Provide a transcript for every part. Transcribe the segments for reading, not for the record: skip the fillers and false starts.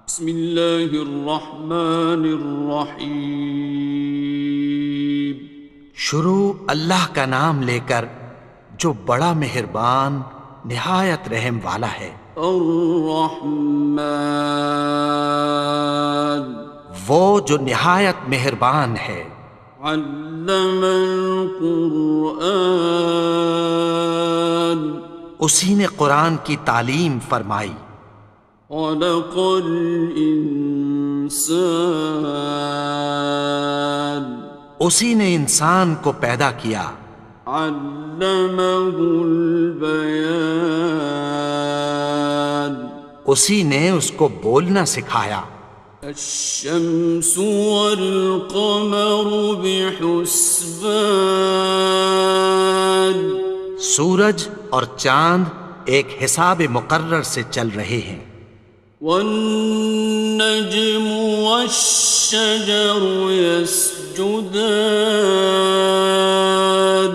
بسم اللہ الرحمن الرحیم۔ شروع اللہ کا نام لے کر جو بڑا مہربان نہایت رحم والا ہے۔ الرحمن، وہ جو نہایت مہربان ہے۔ علم القرآن، اسی نے قرآن کی تعلیم فرمائی۔ خلق الانسان، اسی نے انسان کو پیدا کیا۔ علمہ البیان، اسی نے اس کو بولنا سکھایا۔ الشمس والقمر بحسبان، سورج اور چاند ایک حساب مقرر سے چل رہے ہیں۔ والنجم والشجر يسجدان،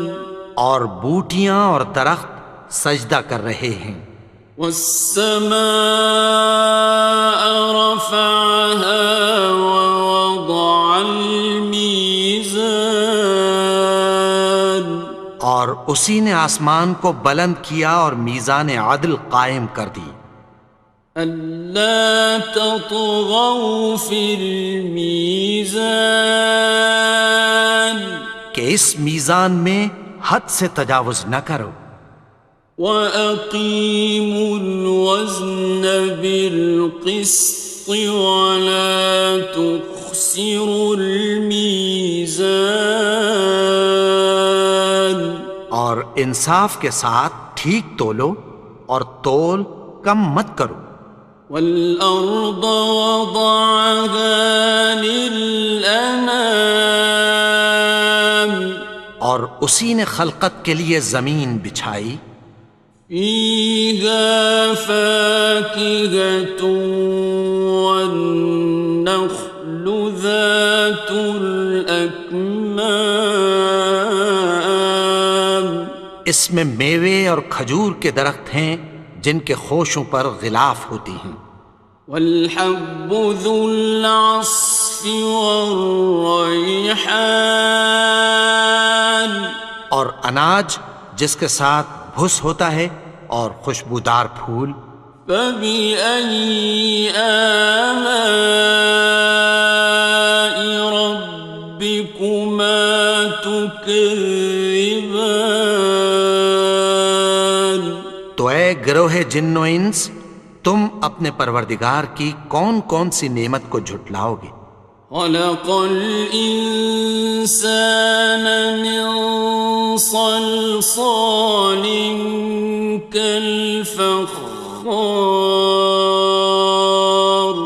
اور بوٹیاں اور درخت سجدہ کر رہے ہیں۔ والسماء رفعها ووضع الميزان، اور اسی نے آسمان کو بلند کیا اور میزان عدل قائم کر دی۔ ألا تطغوا في الميزان، کہ اس میزان میں حد سے تجاوز نہ کرو۔ وَأَقِيمُوا الْوَزْنَ بِالْقِسْطِ وَلَا تُخْسِرُوا الْمِيزَانَ، اور انصاف کے ساتھ ٹھیک تولو اور تول کم مت کرو۔ وَالْأَرْضَ وَضَعَهَا لِلْأَنَامِ، اور اسی نے خلقت کے لیے زمین بچھائی۔ فِيهَا فَاكِهَةٌ وَالنَّخْلُ ذَاتُ الْأَكْمَامِ، اس میں میوے اور کھجور کے درخت ہیں جن کے خوشوں پر غلاف ہوتی ہیں۔ وَالْحَبُّ ذُو الْعَصْفِ وَالرَّيْحَانِ، اور اناج جس کے ساتھ بھس ہوتا ہے اور خوشبودار پھول۔ فَبِأَيِّ آلَاءِ رَبِّكُمَا تُكَذِّبَانِ، تو اے گروہ جن و انس، تم اپنے پروردگار کی کون کون سی نعمت کو جھٹلاؤ گے؟ خَلَقَ الْإِنسَانَ مِنْ صَلْصَالٍ كَالْفَخَّارِ،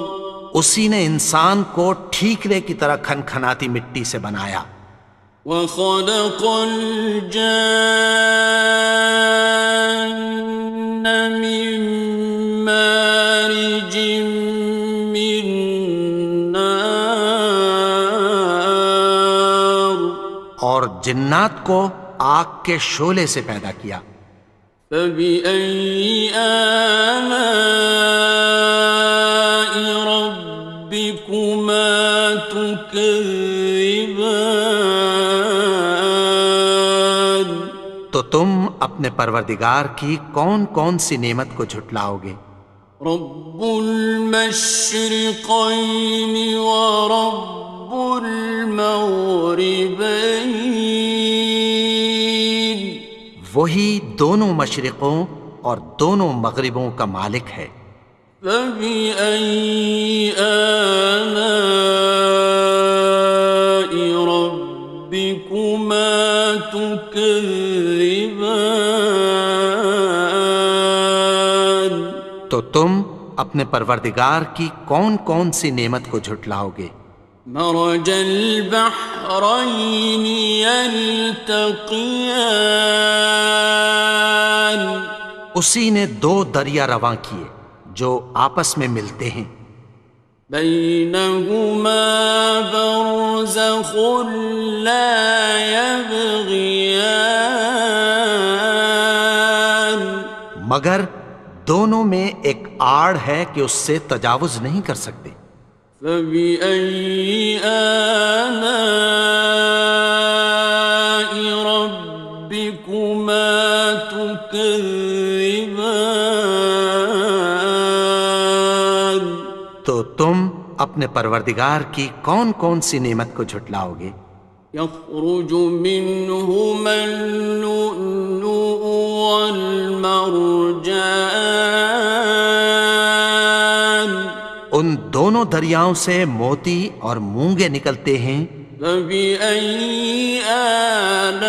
اسی نے انسان کو ٹھیکرے کی طرح کھنکھناتی مٹی سے بنایا۔ وَخَلَقَ الْجَانَّ مِن مَّارِجٍ مِّن نَّارٍ، اور جنات کو آگ کے شعلے سے پیدا کیا۔ فَبِأَيِّ آلَاءِ رَبِّكُمَا تُكَذِّبَانِ، تو تم اپنے پروردگار کی کون کون سی نعمت کو جھٹلاؤ گے؟ رب المشرقین ورب المغربین، وہی دونوں مشرقوں اور دونوں مغربوں کا مالک ہے۔ فَبِأَيِّ آلَاءِ رَبِّكُمَا تُكَذِّبَانِ، تو تم اپنے پروردگار کی کون کون سی نعمت کو جھٹلاؤ گے؟ مرج البحرین یلتقیان، اسی نے دو دریا رواں کیے جو آپس میں ملتے ہیں۔ بینہما برزخ لا یبغیان، مگر دونوں میں ایک آڑ ہے کہ اس سے تجاوز نہیں کر سکتے۔ فبأي آلاء ربكما تكذبان؟ تو تم اپنے پروردگار کی کون کون سی نعمت کو جھٹلاؤ گے؟ يخرج منهما اللؤلؤ والمرجان ان دونوں دریاؤں سے موتی اور مونگے نکلتے ہیں۔ فبأي آلاء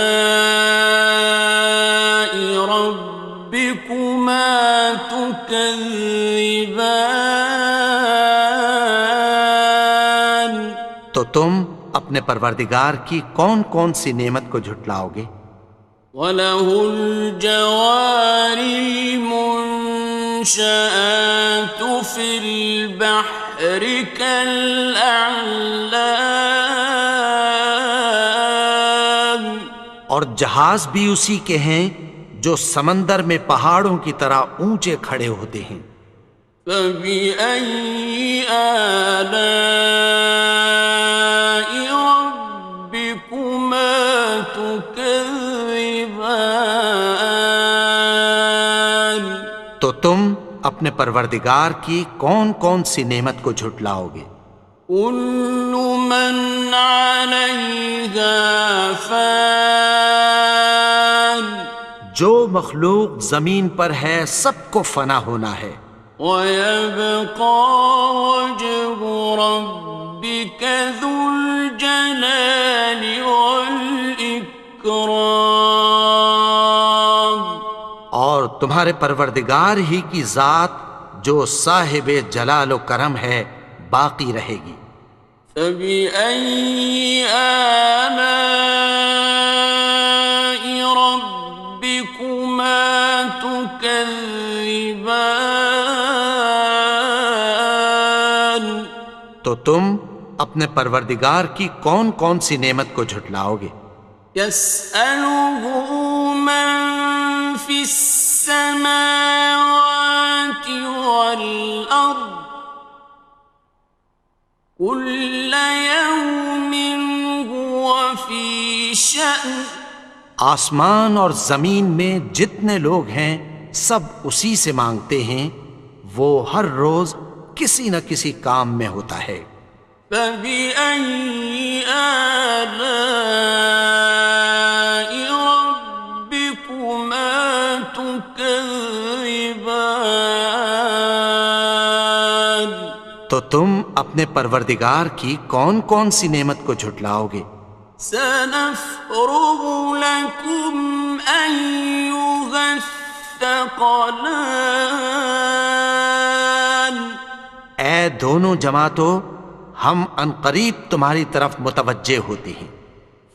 ربكما تكذبان؟ تو تم اپنے پروردگار کی کون کون سی نعمت کو جھٹلاؤ گے؟ وَلَهُ الْجَوَارِ الْمُنشَآتُ فِي الْبَحْرِ كَالْأَعْلَامِ، اور جہاز بھی اسی کے ہیں جو سمندر میں پہاڑوں کی طرح اونچے کھڑے ہوتے ہیں۔ فَبِأَيِّ آلَاءِ رَبِّكُمَا تُكَذِّبَانِ؟ تو تم اپنے پروردگار کی کون کون سی نعمت کو جھٹلاؤ گے؟ كُلُّ مَنْ عَلَيْهَا فَانٍ، جو مخلوق زمین پر ہے سب کو فنا ہونا ہے۔ وَيَبْقَى وَجْهُ رَبِّكَ ذُو الْجَلَالِ وَالْإِكْرَامِ، اور تمہارے پروردگار ہی کی ذات جو صاحب جلال و کرم ہے باقی رہے گی۔ فَبِأَيِّ آلَاءِ رَبِّكُمَا تُكَذِّبَانِ؟ تو تم اپنے پروردگار کی کون کون سی نعمت کو جھٹلاؤ گے؟ يَسْأَلُهُ مَن فِي السَّمَاوَاتِ وَالْأَرْضِ كُلَّ يَوْمٍ هُوَ فِي شَأْنٍ، آسمان اور زمین میں جتنے لوگ ہیں سب اسی سے مانگتے ہیں، وہ ہر روز کسی نہ کسی کام میں ہوتا ہے۔ فَبِأَيِّ آلَاءِ رَبِّكُمَا تُكَذِّبَانِ؟ تو تم اپنے پروردگار کی کون کون سی نعمت کو جھٹلاؤ گے؟ سَنَفْرُغُ لَكُمْ أَيُّهَ الثَّقَلَانِ؟ اے دونوں جماعتوں، ہم عنقریب تمہاری طرف متوجہ ہوتے ہیں۔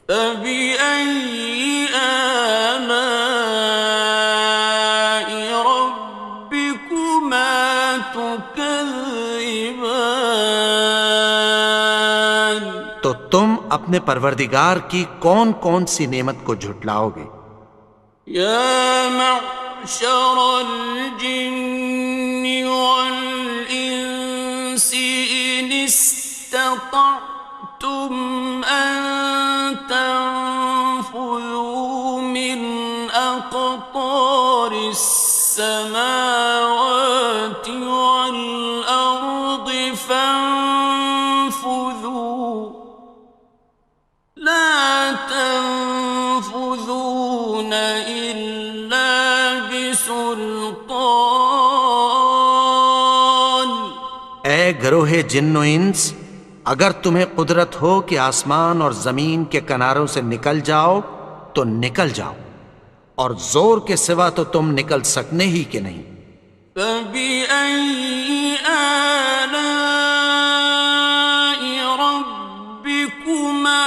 فَبِأَيِّ آلَاءِ رَبِّكُمَا تُكَذِّبَانِ؟ تو تم اپنے پروردگار کی کون کون سی نعمت کو جھٹلاؤ گے؟ يَا مَعْشَرَ الْجِنِّ وَالْإِنسِ إِنِ اسْتَطَعْتُمْ أَن تَنفُذُوا مِنْ أَقْطَارِ السَّمَاوَاتِ وَالْأَرْضِ فَانفُذُوا لَا تَنفُذُونَ إِلَّا بِسُلْطَانٍ۔ اے گروہ جن و انس، اگر تمہیں قدرت ہو کہ آسمان اور زمین کے کناروں سے نکل جاؤ تو نکل جاؤ، اور زور کے سوا تو تم نکل سکنے ہی کہ نہیں۔ فَبِأَيِّ آلَاءِ رَبِّكُمَا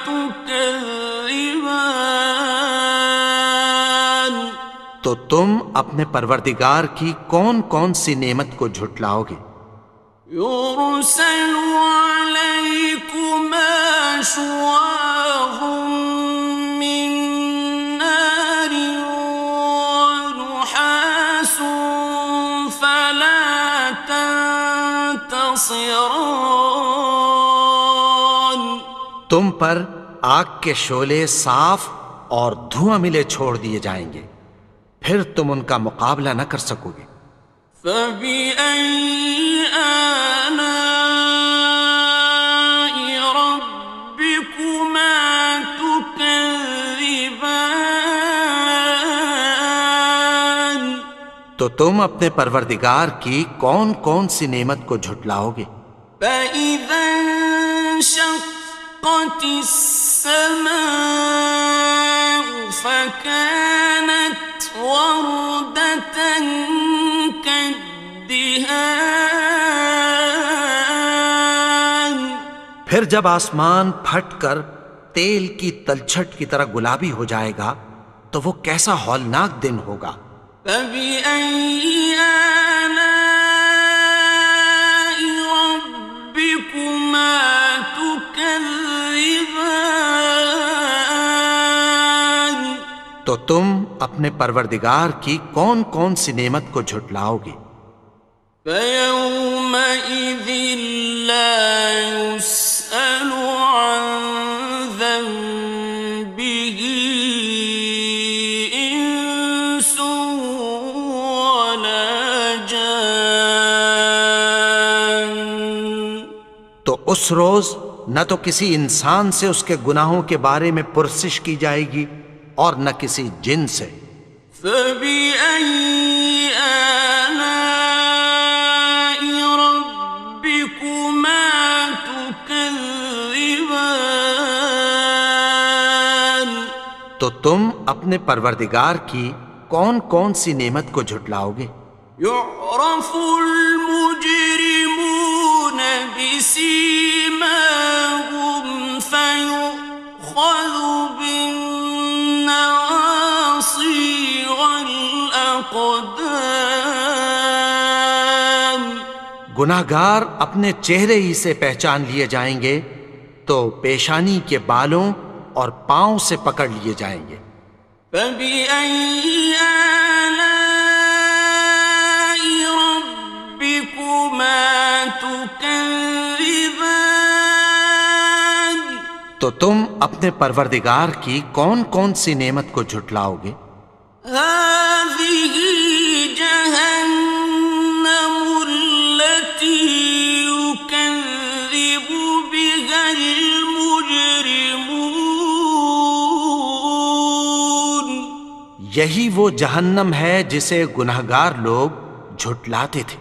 تُكَذِّبَانِ؟ تو تم اپنے پروردگار کی کون کون سی نعمت کو جھٹلاؤ گے؟ يُرْسَلُ عَلَيْكُمَا شُوَاظٌ مِّن نَّارٍ وَنُحَاسٌ حصران تم پر آگ کے شعلے صاف اور دھواں ملے چھوڑ دیے جائیں گے، پھر تم ان کا مقابلہ نہ کر سکو گے۔ فبأي آلاء ربكما تكذبان تو تم اپنے پروردگار کی کون کون سی نعمت کو جھٹلاؤ گے؟ فإذا انشقت السماء فكانت وردة كالدهان پھر جب آسمان پھٹ کر تیل کی تلچھٹ کی طرح گلابی ہو جائے گا تو وہ کیسا ہولناک دن ہوگا۔ فبأي آلاء ربكما تكذبان تو تم اپنے پروردگار کی کون کون سی نعمت کو جھٹلاؤ گے؟ فيومئذ لا يسأل عن ذنبه إنس ولا جان تو اس روز نہ تو کسی انسان سے اس کے گناہوں کے بارے میں پرسش کی جائے گی اور نہ کسی جن سے۔ فبأي آلاء ربكما تكذبان تو تم اپنے پروردگار کی کون کون سی نعمت کو جھٹلاؤ گے؟ يعرف المجرمون بسيماهم فيؤخذ بالنواصي والأقدام گناہگار اپنے چہرے ہی سے پہچان لیے جائیں گے تو پیشانی کے بالوں اور پاؤں سے پکڑ لیے جائیں گے۔ فبأي آلاء ربكما تكذبان تو تم اپنے پروردگار کی کون کون سی نعمت کو جھٹلاؤ گے؟ هذه جهنم التي يكذب بها المجرمون یہی وہ جہنم ہے جسے گناہگار لوگ جھٹلاتے تھے۔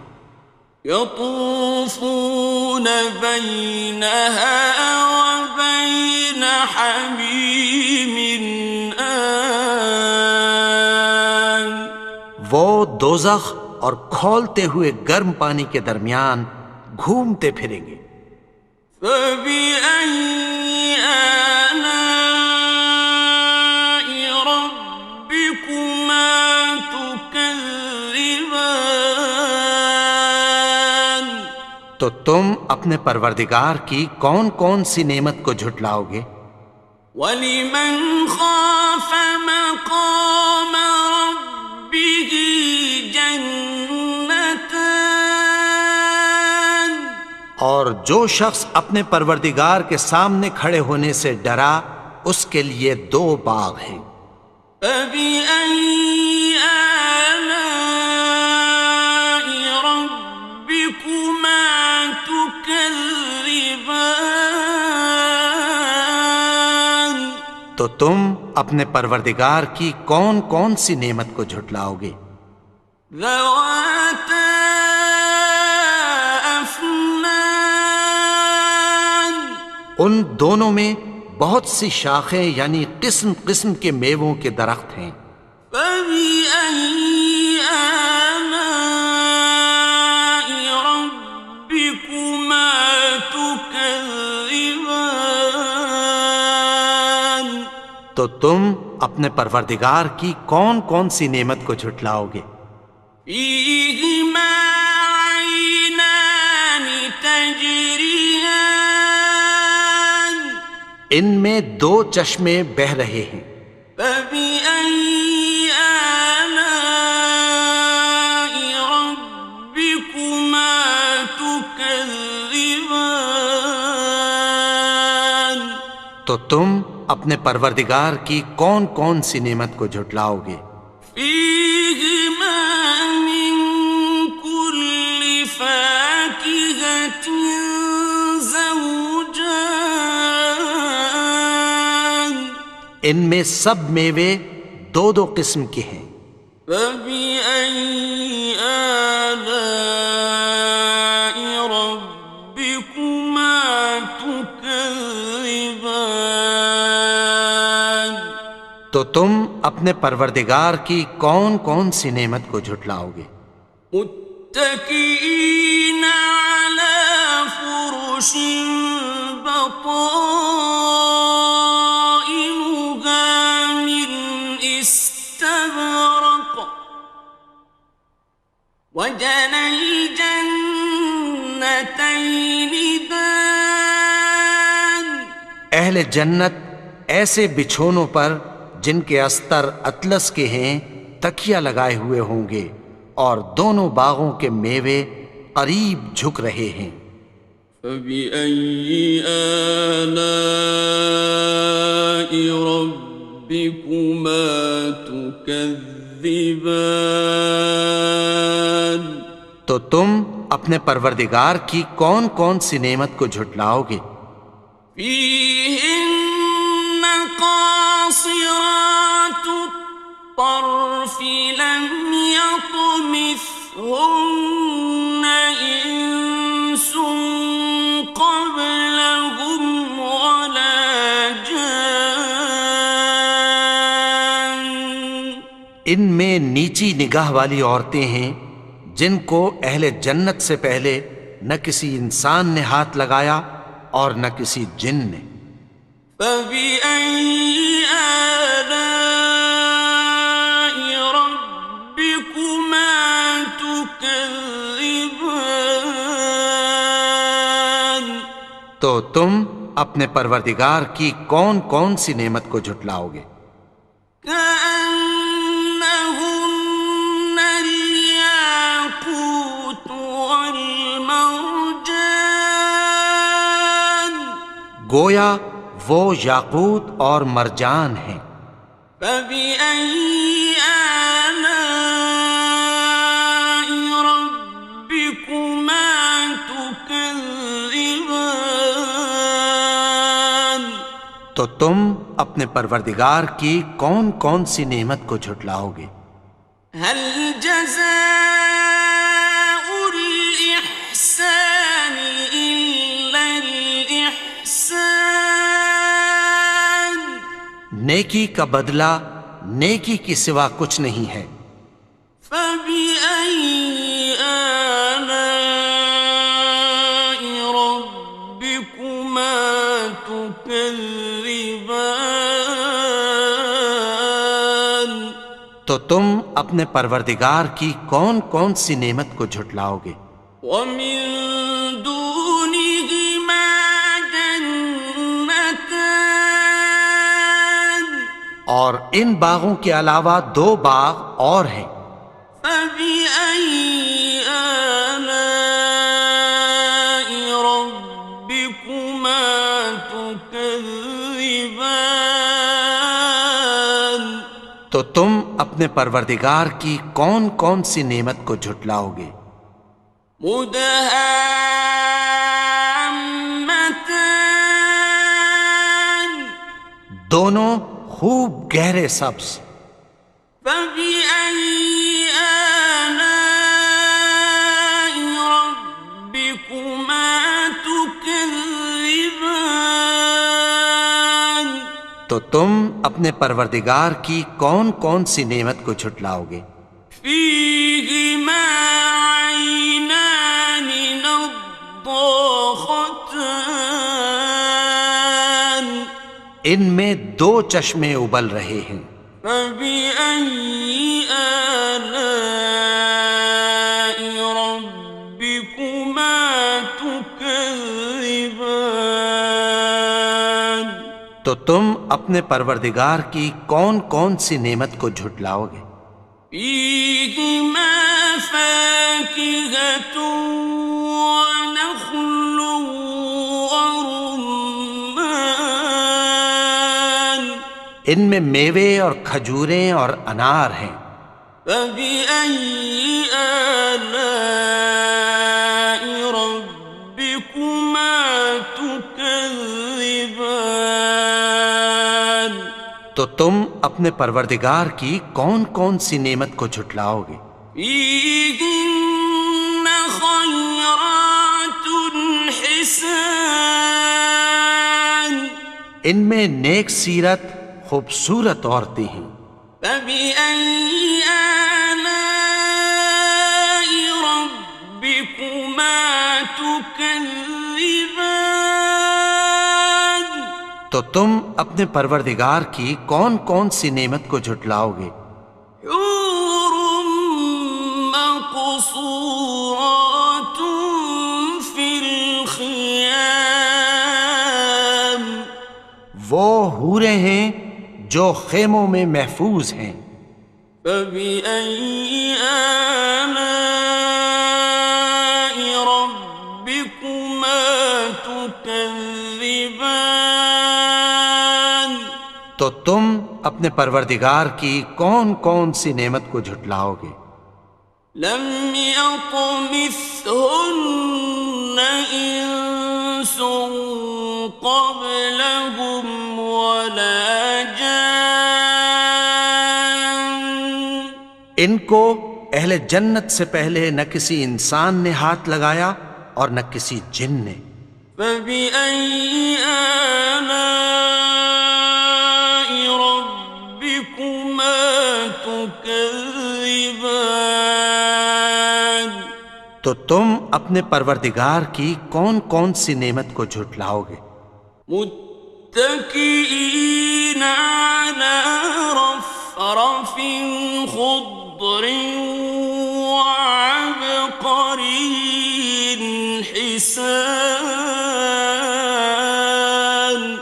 يطوفون بينها وبين حميم آن وہ دوزخ اور کھولتے ہوئے گرم پانی کے درمیان گھومتے پھریں گے۔ فبأي آلاء ربكما تكذبان تو تم اپنے پروردگار کی کون کون سی نعمت کو جھٹلاؤ گے؟ وَلِمَنْ خَافَ مَقَامَ رَبِّهِ جَنَّتَانِ اور جو شخص اپنے پروردگار کے سامنے کھڑے ہونے سے ڈرا اس کے لیے دو باغ ہیں۔ فَبِأَيِّ آلَاءِ رَبِّكُمَا تُكَذِّبَانِ تو تم اپنے پروردگار کی کون کون سی نعمت کو جھٹلاؤ گے؟ ذَوَاتَا أَفْنَانٍ ان دونوں میں بہت سی شاخیں یعنی قسم قسم کے میووں کے درخت ہیں۔ فَبِأَيِّ آلَاءِ رَبِّكُمَا تُكَذِّبَانِ تو تم اپنے پروردگار کی کون کون سی نعمت کو جھٹلاؤ گے؟ فِيهِمَا عَيْنَانِ تَجْرِيَانِ ان میں دو چشمے بہہ رہے ہیں۔ فَبِأَيِّ آلَاءِ رَبِّكُمَا تُكَذِّبَانِ تو تم اپنے پروردگار کی کون کون سی نعمت کو جھٹلاؤ گے؟ فيهما من كل فاكهة زوجان ان میں سب میوے دو دو قسم کے ہیں۔ فبأي آلاء ربكما تكذبان تو تم اپنے پروردگار کی کون کون سی نعمت کو جھٹلاؤ گے؟ متكئين على فرش بطائنها من استبرق وجنى الجنتين دان اہل جنت ایسے بچھونوں پر جن کے استر اطلس کے ہیں تکیہ لگائے ہوئے ہوں گے، اور دونوں باغوں کے میوے قریب جھک رہے ہیں۔ فبأي آلاء ربكما تكذبان تو تم اپنے پروردگار کی کون کون سی نعمت کو جھٹلاؤ گے؟ فيهن قاصرات الطرف لم يطمثهن إنس قبلهم ولا جان ان میں نیچی نگاہ والی عورتیں ہیں جن کو اہل جنت سے پہلے نہ کسی انسان نے ہاتھ لگایا اور نہ کسی جن نے۔ فبأي آلاء ربكما تكذبان تو تم اپنے پروردگار کی کون کون سی نعمت کو جھٹلاؤ گے؟ كأنهن الياقوت والمرجان گویا وہ یاقوت اور مرجان ہیں۔ فبأي آلاء ربكما تكذبان تو تم اپنے پروردگار کی کون کون سی نعمت کو جھٹلاؤ گے؟ هل جزاء الإحسان إلا الإحسان نیکی کا بدلہ نیکی کی سوا کچھ نہیں ہے۔ فبأي آلاء ربكما تكذبان تو تم اپنے پروردگار کی کون کون سی نعمت کو جھٹلاؤ گے؟ ومن دونهما جنتان اور ان باغوں کے علاوہ دو باغ اور ہیں۔ فبأي آلاء ربكما تكذبان تو تم اپنے پروردگار کی کون کون سی نعمت کو جھٹلاؤ گے؟ مدهامتان دونوں خوب گہرے سبز۔ فبأي آلاء ربكما تكذبان تو تم اپنے پروردگار کی کون کون سی نعمت کو جھٹلاؤ گے؟ فيهما عينان نضاختان ان میں دو چشمے ابل رہے ہیں۔ فبأي آلاء ربكما تكذبان تو تم اپنے پروردگار کی کون کون سی نعمت کو جھٹلاؤ گے؟ فيهما فاكهة ونخل ورمان ان میں میوے اور کھجوریں اور انار ہیں۔ فبأي آلاء ربكما تكذبان؟ تو تم اپنے پروردگار کی کون کون سی نعمت کو جھٹلاؤ گے؟ فيهن خيرات حسان، ان میں نیک سیرت خوبصورت عورتیں ہیں۔ فبأي آلاء ربكما تكذبان؟ تو تم اپنے پروردگار کی کون کون سی نعمت کو جھٹلاؤ گے؟ حور مقصورات في الخيام، وہ حوریں ہیں جو خیموں میں محفوظ ہیں۔ فبأي آلاء ربكما تكذبان؟ تو تم اپنے پروردگار کی کون کون سی نعمت کو جھٹلاؤ گے؟ لم يطمثهن إنس قبلهم ولا جان، ان کو اہل جنت سے پہلے نہ کسی انسان نے ہاتھ لگایا اور نہ کسی جن نے۔ فبأي آلاء ربكما تكذبان؟ تو تم اپنے پروردگار کی کون کون سی نعمت کو جھٹلاؤ گے؟ متكئين على رفرف خضر وعبقري حسان،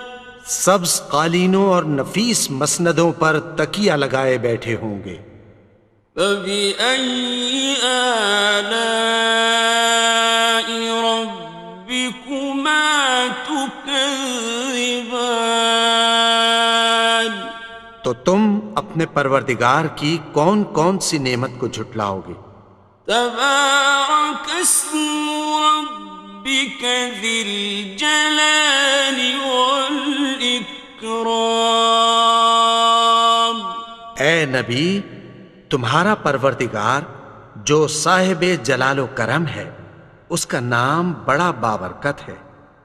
سبز قالینوں اور نفیس مسندوں پر تکیہ لگائے بیٹھے ہوں گے۔ فبأي آلاء ربكما تكذبان؟ تو تم اپنے پروردگار کی کون کون سی نعمت کو جھٹلاؤ گے؟ تبارك اسم ربك ذي الجلال والإكرام۔ اے نبی، تمہارا پروردگار جو صاحب جلال و کرم ہے، اس کا نام بڑا بابرکت ہے۔